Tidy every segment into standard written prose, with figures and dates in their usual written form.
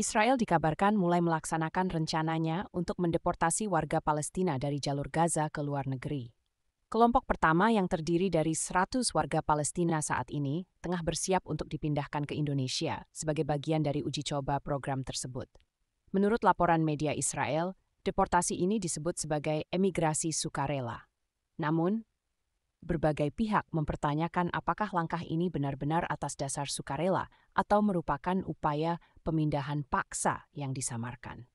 Israel dikabarkan mulai melaksanakan rencananya untuk mendeportasi warga Palestina dari jalur Gaza ke luar negeri. Kelompok pertama yang terdiri dari 100 warga Palestina saat ini tengah bersiap untuk dipindahkan ke Indonesia sebagai bagian dari uji coba program tersebut. Menurut laporan media Israel, deportasi ini disebut sebagai emigrasi sukarela. Namun, berbagai pihak mempertanyakan apakah langkah ini benar-benar atas dasar sukarela atau merupakan upaya pemindahan paksa yang disamarkan.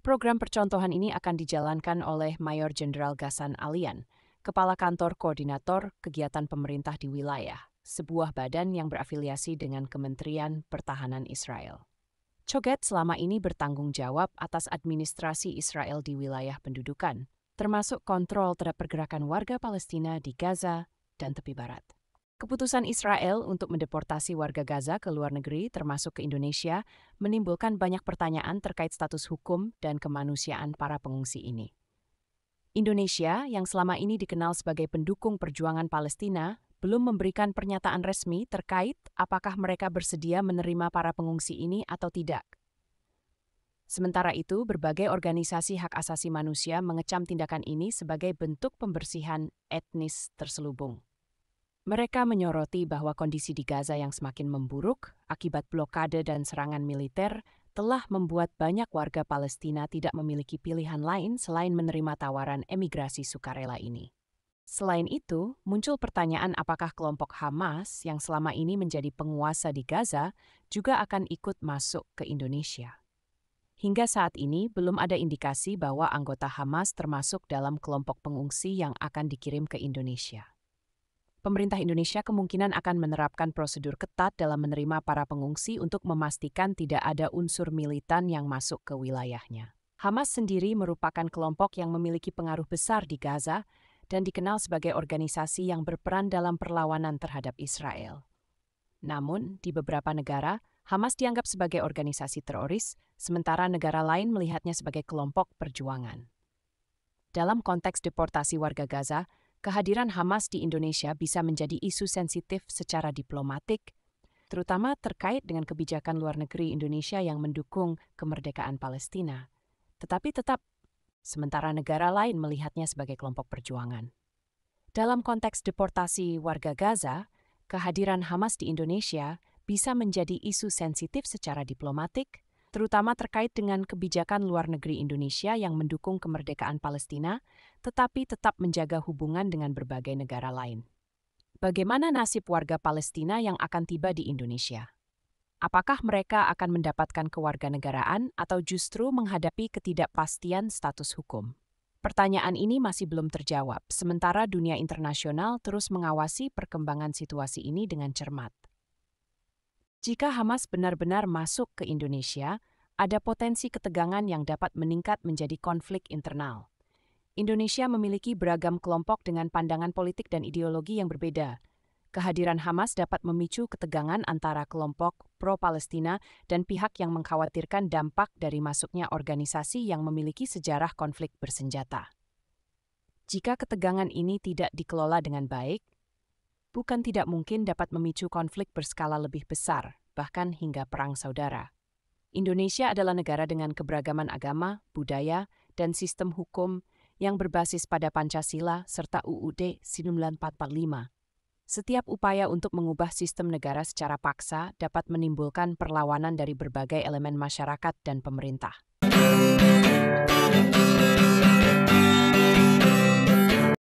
Program percontohan ini akan dijalankan oleh Mayor Jenderal Ghassan Alian, Kepala Kantor Koordinator Kegiatan Pemerintah di Wilayah, sebuah badan yang berafiliasi dengan Kementerian Pertahanan Israel. Coget selama ini bertanggung jawab atas administrasi Israel di wilayah pendudukan, termasuk kontrol terhadap pergerakan warga Palestina di Gaza dan tepi barat. Keputusan Israel untuk mendeportasi warga Gaza ke luar negeri, termasuk ke Indonesia, menimbulkan banyak pertanyaan terkait status hukum dan kemanusiaan para pengungsi ini. Indonesia, yang selama ini dikenal sebagai pendukung perjuangan Palestina, belum memberikan pernyataan resmi terkait apakah mereka bersedia menerima para pengungsi ini atau tidak. Sementara itu, berbagai organisasi hak asasi manusia mengecam tindakan ini sebagai bentuk pembersihan etnis terselubung. Mereka menyoroti bahwa kondisi di Gaza yang semakin memburuk akibat blokade dan serangan militer telah membuat banyak warga Palestina tidak memiliki pilihan lain selain menerima tawaran emigrasi sukarela ini. Selain itu, muncul pertanyaan apakah kelompok Hamas yang selama ini menjadi penguasa di Gaza juga akan ikut masuk ke Indonesia. Hingga saat ini, belum ada indikasi bahwa anggota Hamas termasuk dalam kelompok pengungsi yang akan dikirim ke Indonesia. Pemerintah Indonesia kemungkinan akan menerapkan prosedur ketat dalam menerima para pengungsi untuk memastikan tidak ada unsur militan yang masuk ke wilayahnya. Hamas sendiri merupakan kelompok yang memiliki pengaruh besar di Gaza dan dikenal sebagai organisasi yang berperan dalam perlawanan terhadap Israel. Namun, di beberapa negara, Hamas dianggap sebagai organisasi teroris, sementara negara lain melihatnya sebagai kelompok perjuangan. Dalam konteks deportasi warga Gaza, kehadiran Hamas di Indonesia bisa menjadi isu sensitif secara diplomatik, terutama terkait dengan kebijakan luar negeri Indonesia yang mendukung kemerdekaan Palestina. Tetapi tetap, sementara negara lain melihatnya sebagai kelompok perjuangan. Dalam konteks deportasi warga Gaza, kehadiran Hamas di Indonesia bisa menjadi isu sensitif secara diplomatik, terutama terkait dengan kebijakan luar negeri Indonesia yang mendukung kemerdekaan Palestina, tetapi tetap menjaga hubungan dengan berbagai negara lain. Bagaimana nasib warga Palestina yang akan tiba di Indonesia? Apakah mereka akan mendapatkan kewarganegaraan atau justru menghadapi ketidakpastian status hukum? Pertanyaan ini masih belum terjawab, sementara dunia internasional terus mengawasi perkembangan situasi ini dengan cermat. Jika Hamas benar-benar masuk ke Indonesia, ada potensi ketegangan yang dapat meningkat menjadi konflik internal. Indonesia memiliki beragam kelompok dengan pandangan politik dan ideologi yang berbeda. Kehadiran Hamas dapat memicu ketegangan antara kelompok pro-Palestina dan pihak yang mengkhawatirkan dampak dari masuknya organisasi yang memiliki sejarah konflik bersenjata. Jika ketegangan ini tidak dikelola dengan baik, bukan tidak mungkin dapat memicu konflik berskala lebih besar, bahkan hingga perang saudara. Indonesia adalah negara dengan keberagaman agama, budaya, dan sistem hukum yang berbasis pada Pancasila serta UUD 1945. Setiap upaya untuk mengubah sistem negara secara paksa dapat menimbulkan perlawanan dari berbagai elemen masyarakat dan pemerintah.